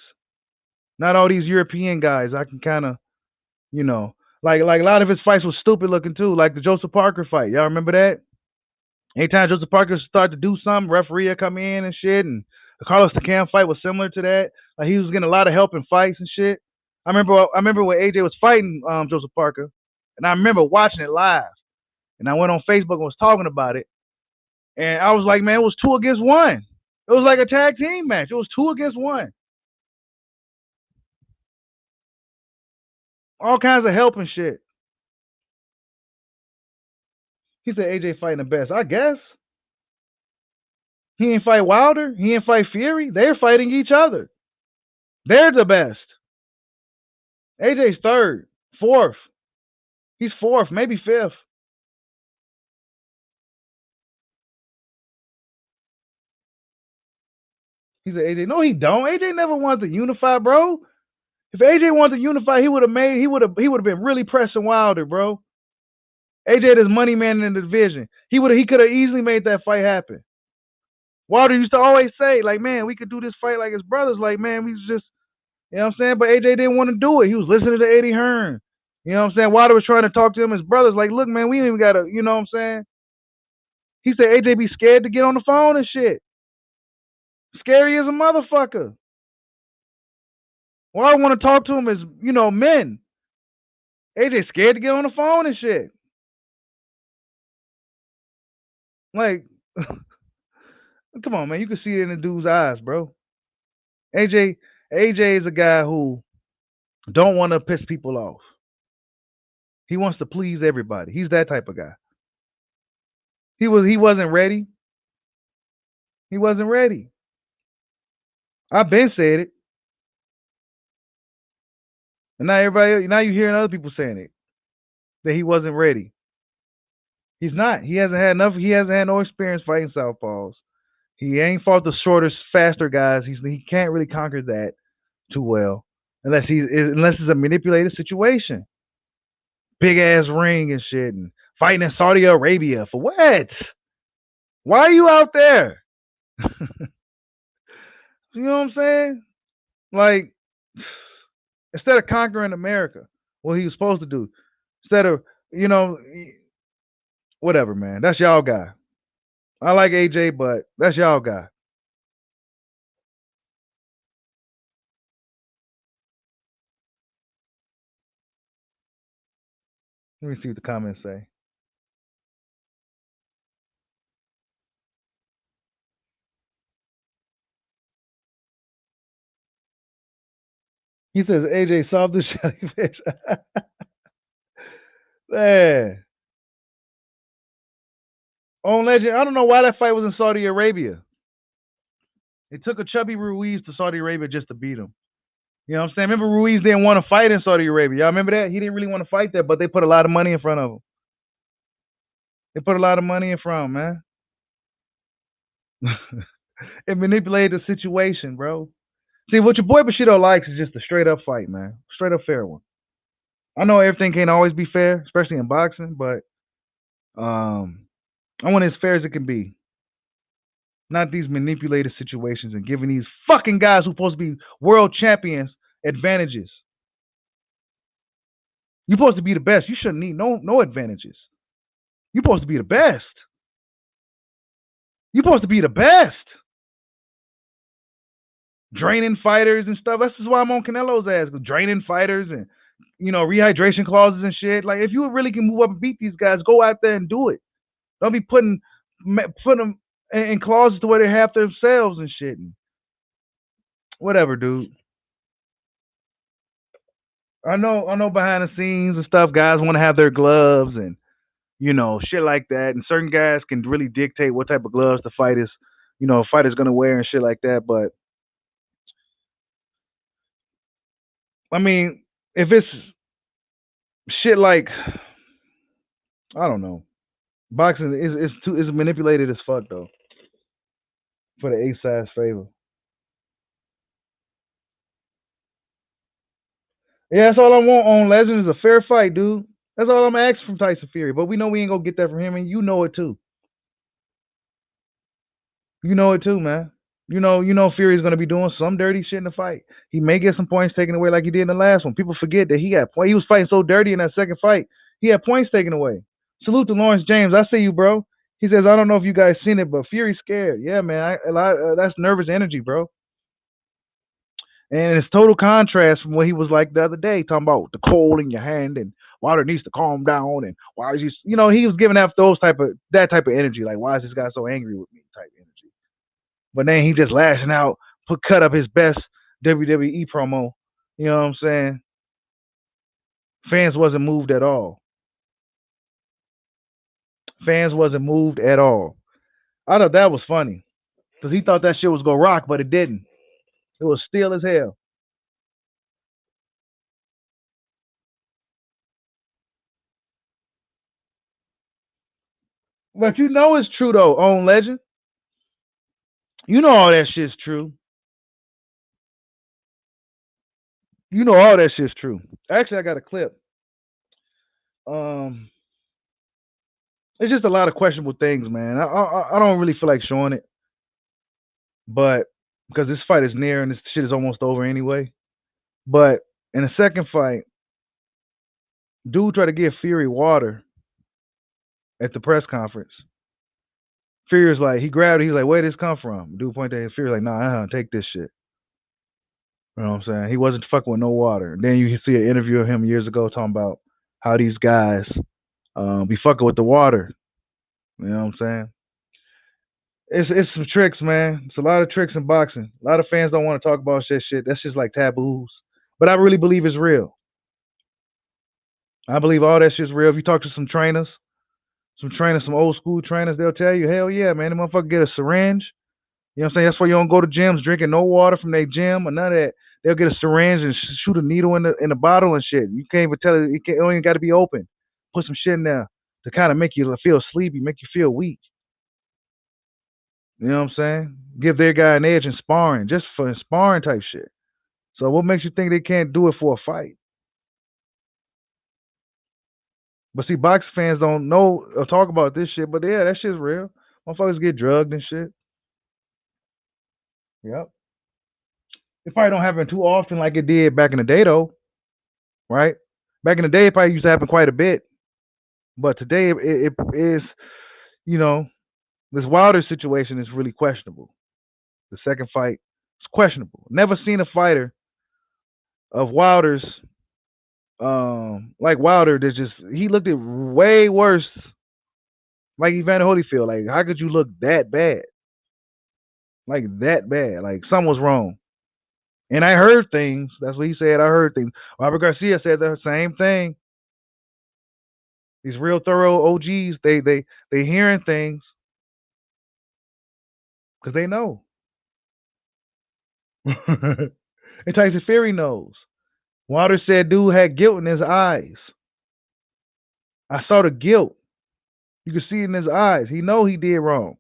not all these European guys. I can kind of, like a lot of his fights was stupid looking too, like the Joseph Parker fight. Y'all remember that? Anytime Joseph Parker started to do something, referee would come in and shit. And the Carlos Takam fight was similar to that. Like he was getting a lot of help in fights and shit. I remember when AJ was fighting Joseph Parker, and I remember watching it live. And I went on Facebook and was talking about it. And I was like, man, it was 2 against 1. It was like a tag team match. It was 2 against 1. All kinds of help and shit. He said AJ fighting the best. I guess. He ain't fight Wilder. He ain't fight Fury. They're fighting each other. They're the best. AJ's third, fourth. He's fourth, maybe fifth. He said AJ. No, he don't. AJ never wanted to unify, bro. If AJ wanted to unify, he would have been really pressing Wilder, bro. AJ is money man in the division. He could have easily made that fight happen. Wilder used to always say, like, man, we could do this fight like his brothers. Like, man, we just, you know what I'm saying? But AJ didn't want to do it. He was listening to Eddie Hearn. You know what I'm saying? Wilder was trying to talk to him, his brothers, like, look, man, we ain't even got to, you know what I'm saying? He said AJ be scared to get on the phone and shit. Scary as a motherfucker. Well, I want to talk to him as, men. AJ scared to get on the phone and shit. Like, come on, man. You can see it in the dude's eyes, bro. AJ, AJ is a guy who don't want to piss people off. He wants to please everybody. He's that type of guy. He wasn't ready. He wasn't ready. I've been said it. And now you're hearing other people saying it. That he wasn't ready. He's not. He hasn't had no experience fighting southpaws. He ain't fought the shorter, faster guys. He can't really conquer that too well. Unless it's a manipulated situation. Big ass ring and shit and fighting in Saudi Arabia. For what? Why are you out there? You know what I'm saying? Like, instead of conquering America, what he was supposed to do, instead of, you know, whatever, man. That's y'all guy. I like AJ, but that's y'all guy. Let me see what the comments say. He says AJ solved the jellyfish. Man. On Legend, I don't know why that fight was in Saudi Arabia. They took a chubby Ruiz to Saudi Arabia just to beat him. You know what I'm saying? Remember Ruiz didn't want to fight in Saudi Arabia. Y'all remember that? He didn't really want to fight there, but they put a lot of money in front of him. They put a lot of money in front of him, man. It manipulated the situation, bro. See, what your boy Bushido likes is just a straight up fight, man. Straight up fair one. I know everything can't always be fair, especially in boxing, but I want it as fair as it can be. Not these manipulated situations and giving these fucking guys who are supposed to be world champions advantages. You're supposed to be the best. You shouldn't need no advantages. You're supposed to be the best. You're supposed to be the best. Draining fighters and stuff. That's just why I'm on Canelo's ass. Draining fighters and, rehydration clauses and shit. Like, if you really can move up and beat these guys, go out there and do it. Don't be putting them in clauses to where they have themselves and shit. Whatever, dude. I know behind the scenes and stuff, guys want to have their gloves and, shit like that. And certain guys can really dictate what type of gloves the fighter's gonna wear and shit like that. But I mean, if it's shit like, I don't know, boxing is manipulated as fuck though for the A side's favor. Yeah, that's all I want on Legend is a fair fight, dude. That's all I'm asking from Tyson Fury. But we know we ain't gonna get that from him, and you know it too. You know it too, man. You know Fury's gonna be doing some dirty shit in the fight. He may get some points taken away like he did in the last one. People forget that he was fighting so dirty in that second fight. He had points taken away. Salute to Lawrence James. I see you, bro. He says, I don't know if you guys seen it, but Fury's scared. Yeah, man. That's nervous energy, bro. And it's total contrast from what he was like the other day, talking about the cold in your hand and Wilder needs to calm down and why is he was giving out that type of energy, like why is this guy so angry with me type energy. But then he just lashing out, cut up his best WWE promo. You know what I'm saying? Fans wasn't moved at all. Fans wasn't moved at all. I thought that was funny because he thought that shit was gonna rock, but it didn't. It was still as hell. But you know it's true though, on Legend. You know all that shit's true. You know all that shit's true. Actually, I got a clip. Um, it's just a lot of questionable things, man. I don't really feel like showing it, but because this fight is near and this shit is almost over anyway. But in the second fight, dude tried to give Fury water at the press conference. Fury's like, he grabbed it. He's like, where did this come from? Dude pointed at Fury like, nah, take this shit. You know what I'm saying? He wasn't fucking with no water. Then you see an interview of him years ago talking about how these guys be fucking with the water. You know what I'm saying? It's some tricks, man. It's a lot of tricks in boxing. A lot of fans don't want to talk about that shit. That's just like taboos. But I really believe it's real. I believe all that shit's real. If you talk to some trainers, some old school trainers, they'll tell you, hell yeah, man, the motherfucker get a syringe. You know what I'm saying? That's why you don't go to gyms drinking no water from their gym or none of that. They'll get a syringe and shoot a needle in the bottle and shit. You can't even tell it. It don't even got to be open. Put some shit in there to kind of make you feel sleepy, make you feel weak. You know what I'm saying? Give their guy an edge in sparring, just for sparring type shit. So what makes you think they can't do it for a fight? But see, boxing fans don't know or talk about this shit. But yeah, that shit's real. Motherfuckers get drugged and shit. Yep. It probably don't happen too often like it did back in the day, though. Right? Back in the day, it probably used to happen quite a bit. But today, it is, you know, this Wilder situation is really questionable. The second fight is questionable. Never seen a fighter of Wilder's like Wilder that just he looked at way worse like Evander Holyfield. Like, how could you look that bad? Like that bad. Like something was wrong. And I heard things. That's what he said. I heard things. Robert Garcia said the same thing. These real thorough OGs, they hearing things because they know. And Tyson Fury knows. Wilder said dude had guilt in his eyes. I saw the guilt. You could see it in his eyes. He know he did wrong.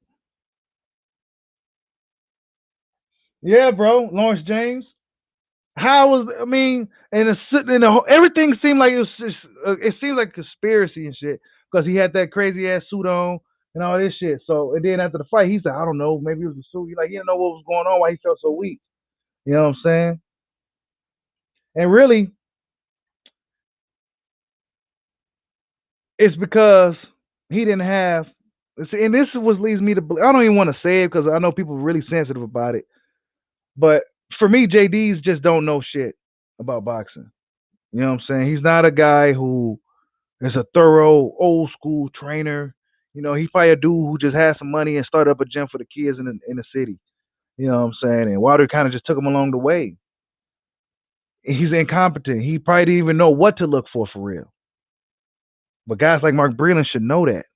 Yeah, bro. Lawrence James. How was I mean? And everything seemed like it was. Just, it seemed like conspiracy and shit because he had that crazy ass suit on and all this shit. So and then after the fight, he said, "I don't know. Maybe it was a suit." He didn't know what was going on. Why he felt so weak? You know what I'm saying? And really, it's because he didn't have. And this was leads me to. I don't even want to say it because I know people are really sensitive about it. But for me, JD's just don't know shit about boxing. You know what I'm saying? He's not a guy who is a thorough old school trainer. You know, he's probably a dude who just has some money and started up a gym for the kids in the city. You know what I'm saying? And Wilder kind of just took him along the way. He's incompetent. He probably didn't even know what to look for real. But guys like Mark Breland should know that.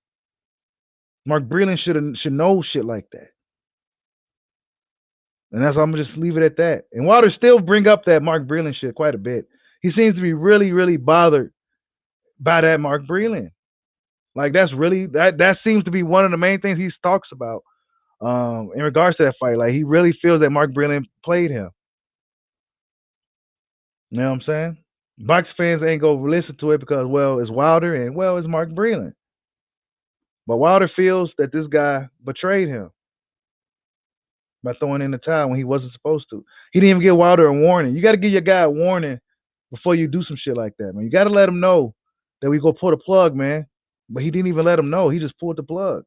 Mark Breland should know shit like that. And that's I'm gonna just leave it at that. And Wilder still bring up that Mark Breland shit quite a bit. He seems to be really, really bothered by that Mark Breland. Like that's really that seems to be one of the main things he talks about in regards to that fight. Like he really feels that Mark Breland played him. You know what I'm saying? Box fans ain't gonna listen to it because well, it's Wilder and well, it's Mark Breland. But Wilder feels that this guy betrayed him by throwing in the towel when he wasn't supposed to. He didn't even give Wilder a warning. You got to give your guy a warning before you do some shit like that, man. You got to let him know that we go pull the plug, man. But he didn't even let him know. He just pulled the plug.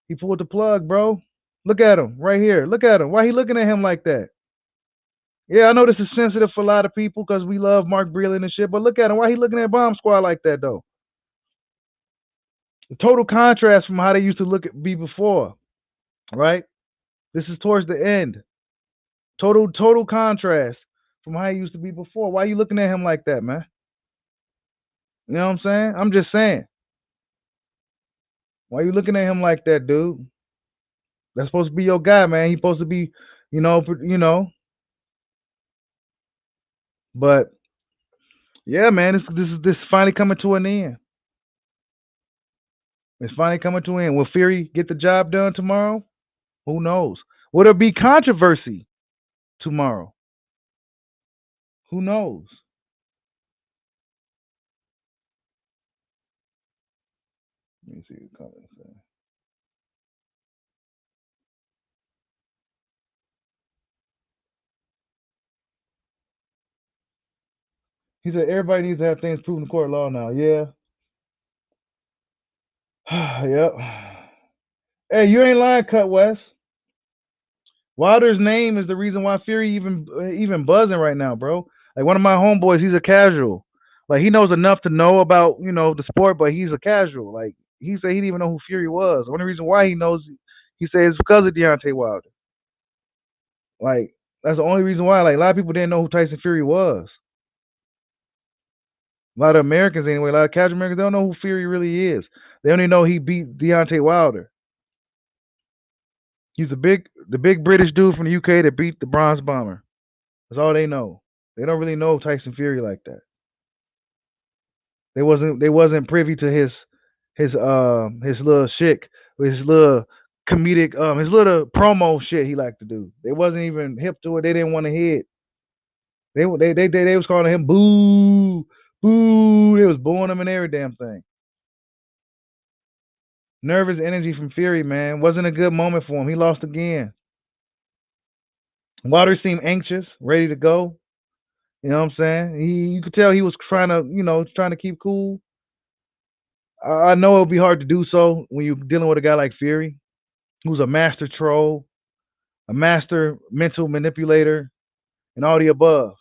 He pulled the plug, bro. Look at him right here. Look at him. Why he looking at him like that? Yeah, I know this is sensitive for a lot of people because we love Mark Breland and shit, but look at him. Why he looking at Bomb Squad like that, though? The total contrast from how they used to be before, right? This is towards the end. Total contrast from how he used to be before. Why you looking at him like that, man? You know what I'm saying? I'm just saying. Why you looking at him like that, dude? That's supposed to be your guy, man. He's supposed to be, you know. But yeah, man, this is finally coming to an end. It's finally coming to an end. Will Fury get the job done tomorrow? Who knows? Will there be controversy tomorrow? Who knows? Let me see the comments. He said everybody needs to have things proven in court of law now. Yeah. Yep. Hey, you ain't lying, Cut West. Wilder's name is the reason why Fury even buzzing right now, bro. Like one of my homeboys, he's a casual. Like he knows enough to know about the sport, but he's a casual. Like he said he didn't even know who Fury was. The only reason why he knows, he said, it's because of Deontay Wilder. Like that's the only reason why. Like a lot of people didn't know who Tyson Fury was. A lot of Americans anyway, a lot of casual Americans don't know who Fury really is. They only know he beat Deontay Wilder. He's the big British dude from the UK that beat the Bronze Bomber. That's all they know. They don't really know Tyson Fury like that. They wasn't privy to his little shit, his little comedic his little promo shit he liked to do. They wasn't even hip to it. They didn't want to hear it. They was calling him boo boo. They was booing him and every damn thing. Nervous energy from Fury, man. Wasn't a good moment for him. He lost again. Wilder seemed anxious, ready to go. You know what I'm saying? You could tell he was trying to keep cool. I know it'll be hard to do so when you're dealing with a guy like Fury, who's a master troll, a master mental manipulator, and all the above.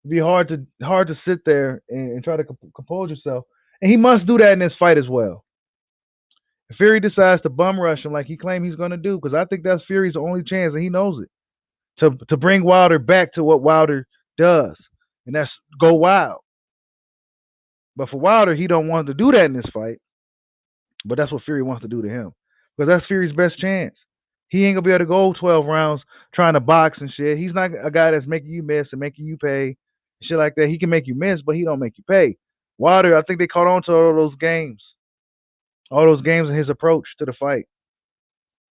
It'd be hard to sit there and try to compose yourself. And he must do that in this fight as well. If Fury decides to bum rush him like he claimed he's going to do, because I think that's Fury's only chance, and he knows it, to bring Wilder back to what Wilder does, and that's go wild. But for Wilder, he don't want to do that in this fight. But that's what Fury wants to do to him, because that's Fury's best chance. He ain't gonna be able to go 12 rounds trying to box and shit. He's not a guy that's making you miss and making you pay, shit like that. He can make you miss, but he don't make you pay. Wilder, I think they caught on to all those games, and his approach to the fight.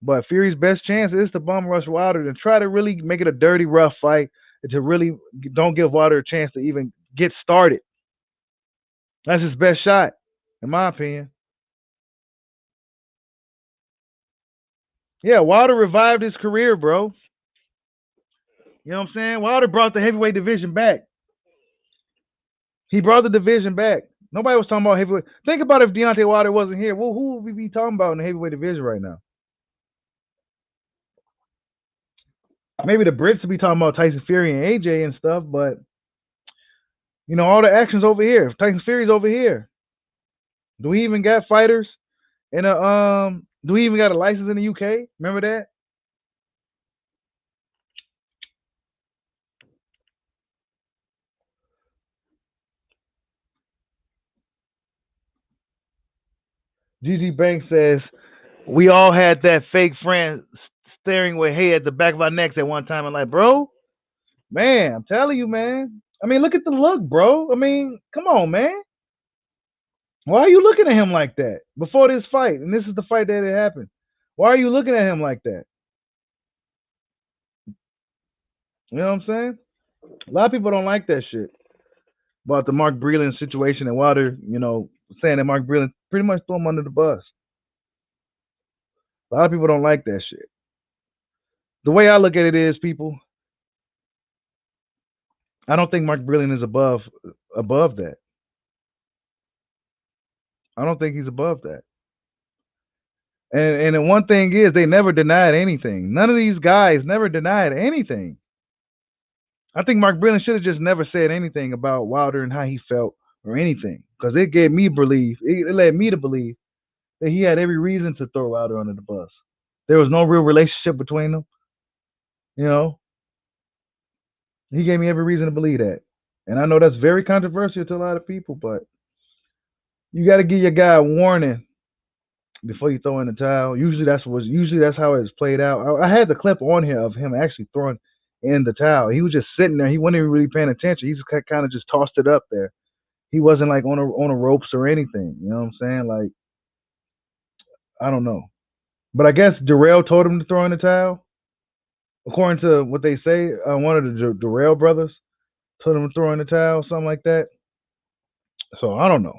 But Fury's best chance is to bum rush Wilder and try to really make it a dirty, rough fight, and to really don't give Wilder a chance to even get started. That's his best shot, in my opinion. Yeah, Wilder revived his career, bro. You know what I'm saying? Wilder brought the heavyweight division back. He brought the division back. Nobody was talking about heavyweight. Think about if Deontay Wilder wasn't here. Well, who would we be talking about in the heavyweight division right now? Maybe the Brits would be talking about Tyson Fury and AJ and stuff, but all the action's over here. Tyson Fury's over here. Do we even got fighters in a Do we even got a license in the UK? Remember that? GG Bank says we all had that fake friend staring with hate at the back of our necks at one time. I'm like, bro, man, I'm telling you, man. I mean, look at the look, bro. I mean, come on, man. Why are you looking at him like that before this fight? And this is the fight that it happened. Why are you looking at him like that? You know what I'm saying? A lot of people don't like that shit about the Mark Breland situation and Wilder, saying that Mark Breland pretty much threw him under the bus. A lot of people don't like that shit. The way I look at it is, people, I don't think Mark Breland is above that. I don't think he's above that. And the one thing is, they never denied anything. None of these guys never denied anything. I think Mark Breland should have just never said anything about Wilder and how he felt or anything, because it gave me belief. It led me to believe that he had every reason to throw Wilder under the bus. There was no real relationship between them. You know, he gave me every reason to believe that. And I know that's very controversial to a lot of people, but you got to give your guy a warning before you throw in the towel. Usually that's how it's played out. I had the clip on here of him actually throwing in the towel. He was just sitting there. He wasn't even really paying attention. He just kind of just tossed it up there. He wasn't like on a ropes or anything. You know what I'm saying? Like, I don't know. But I guess Darrell told him to throw in the towel. According to what they say, one of the Darrell brothers told him to throw in the towel, something like that. So I don't know.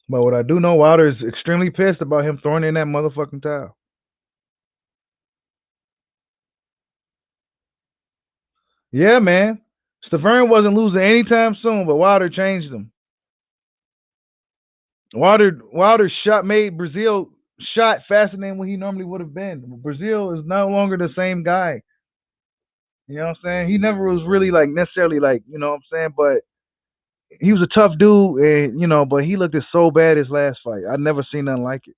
But what I do know, Wilder is extremely pissed about him throwing in that motherfucking towel. Yeah, man. Stavern wasn't losing anytime soon, but Wilder changed him. Wilder shot made Brazil shot faster than what he normally would have been. Brazil is no longer the same guy. You know what I'm saying? He never was really like necessarily like, you know what I'm saying, but he was a tough dude and but he looked so bad his last fight. I never seen nothing like it.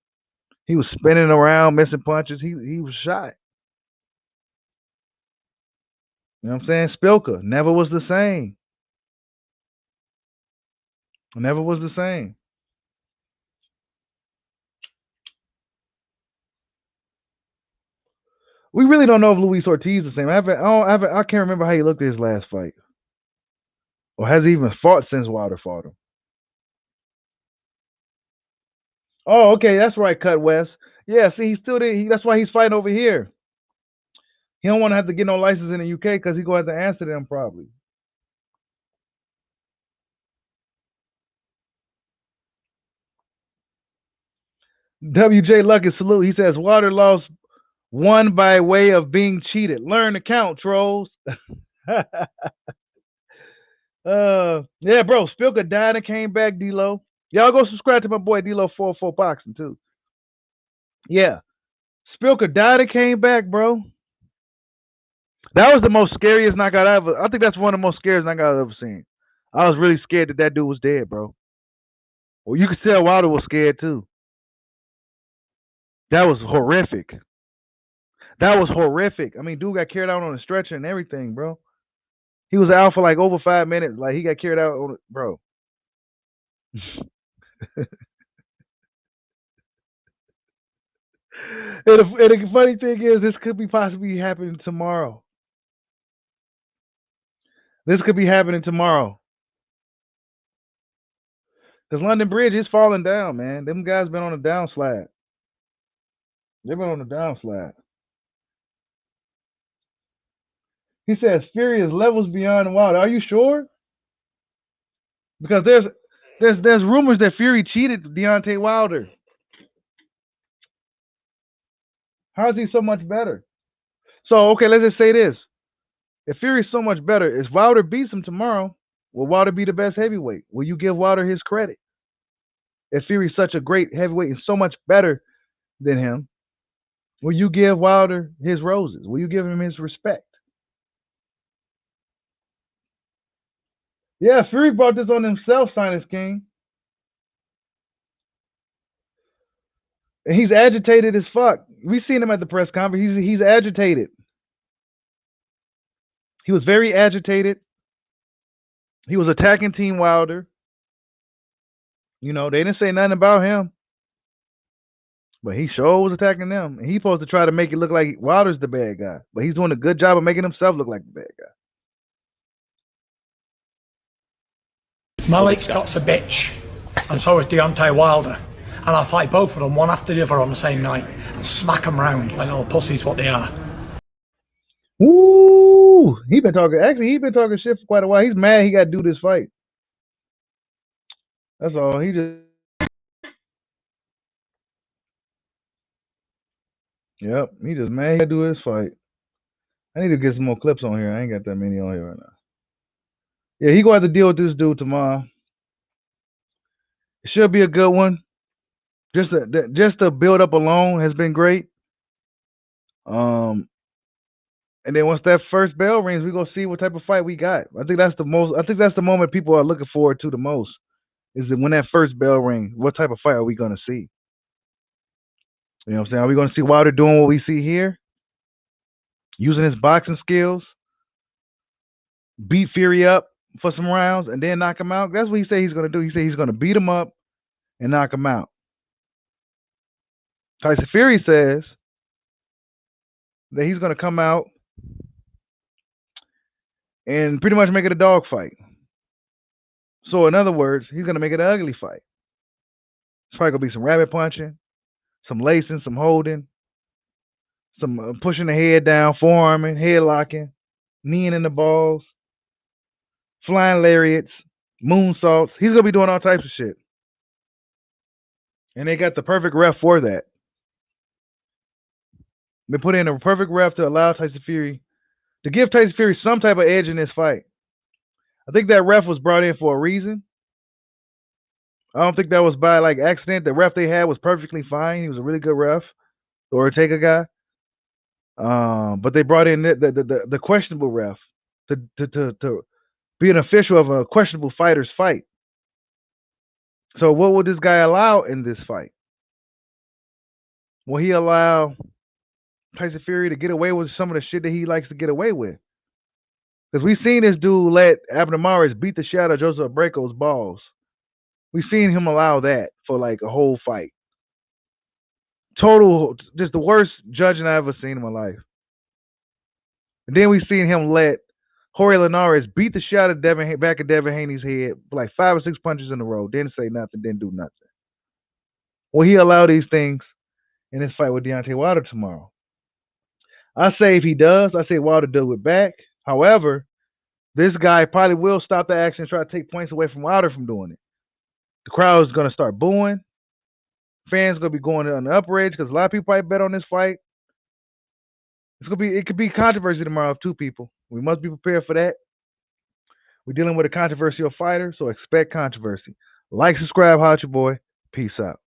He was spinning around, missing punches. He was shot. You know what I'm saying? Spilka never was the same. Never was the same. We really don't know if Luis Ortiz is the same. I can't remember how he looked at his last fight, or has he even fought since Wilder fought him. Oh, okay, that's right, Cut West. Yeah, see, he's still there. That's why he's fighting over here. He don't want to have to get no license in the UK because he gonna have to answer them probably. WJ Lucky salute. He says Wilder lost one by way of being cheated. Learn to count, trolls. Yeah, bro. Spilka died and came back, D-Lo. Y'all go subscribe to my boy D-Lo 44 Boxing too. Yeah. Spilka died and came back, bro. That was the most scariest knockout I ever. I think that's one of the most scariest knockouts I've ever seen. I was really scared that dude was dead, bro. Well, you could tell Wilder was scared too. That was horrific. That was horrific. I mean, dude got carried out on a stretcher and everything, bro. He was out for like over 5 minutes. Like he got carried out on, bro. and the funny thing is, this could be possibly happening tomorrow. This could be happening tomorrow. Because London Bridge is falling down, man. Them guys been on a downslide. They've been on a downslide. He says Fury is levels beyond Wilder. Are you sure? Because there's rumors that Fury cheated Deontay Wilder. How is he so much better? So okay, let's just say this: if Fury's so much better, if Wilder beats him tomorrow, will Wilder be the best heavyweight? Will you give Wilder his credit? If Fury's such a great heavyweight and so much better than him, will you give Wilder his roses? Will you give him his respect? Yeah, Fury brought this on himself, Sinus King. And he's agitated as fuck. We seen him at the press conference. He's agitated. He was very agitated. He was attacking Team Wilder. They didn't say nothing about him. But he sure was attacking them. And he's supposed to try to make it look like Wilder's the bad guy. But he's doing a good job of making himself look like the bad guy. Malik Scott's a bitch, and so is Deontay Wilder. And I'll fight both of them one after the other on the same night and smack them round like little pussies what they are. Ooh, he's been talking shit for quite a while. He's mad he got to do this fight. That's all. Yep, he just mad he got to do this fight. I need to get some more clips on here. I ain't got that many on here right now. Yeah, he gonna have to deal with this dude tomorrow. It should be a good one. Just to build up alone has been great. And then once that first bell rings, we're gonna see what type of fight we got. I think that's the moment people are looking forward to the most. Is that when that first bell rings, what type of fight are we gonna see? You know what I'm saying? Are we gonna see Wilder doing what we see here? Using his boxing skills, beat Fury up for some rounds, and then knock him out? That's what he said he's gonna do. He said he's gonna beat him up and knock him out. Tyson Fury says that he's going to come out and pretty much make it a dog fight. So, in other words, he's going to make it an ugly fight. It's probably going to be some rabbit punching, some lacing, some holding, some pushing the head down, forearming, head locking, kneeing in the balls. flying lariats, moonsaults. He's gonna be doing all types of shit, and they got the perfect ref for that. They put in a perfect ref to allow Tyson Fury to give Tyson Fury some type of edge in this fight. I think that ref was brought in for a reason. I don't think that was by like accident. The ref they had was perfectly fine. He was a really good ref, the Ortega guy. But they brought in the questionable ref to be an official of a questionable fighter's fight. So what would this guy allow in this fight? Will he allow Tyson Fury to get away with some of the shit that he likes to get away with? Because we've seen this dude let Abner Mares beat the shit out of Joseph Breako's balls. We've seen him allow that for like a whole fight. Total, just the worst judging I've ever seen in my life. And then we've seen him let Jorge Linares beat the shit out of back of Devin Haney's head like 5 or 6 punches in a row. Didn't say nothing, didn't do nothing. Will he allow these things in this fight with Deontay Wilder tomorrow? I say if he does, I say Wilder do it back. However, this guy probably will stop the action and try to take points away from Wilder from doing it. The crowd is going to start booing. Fans going to be going on the upper edge because a lot of people probably bet on this fight. It could be controversy tomorrow of 2 people. We must be prepared for that. We're dealing with a controversial fighter, so expect controversy. Like, subscribe, holla at your boy. Peace out.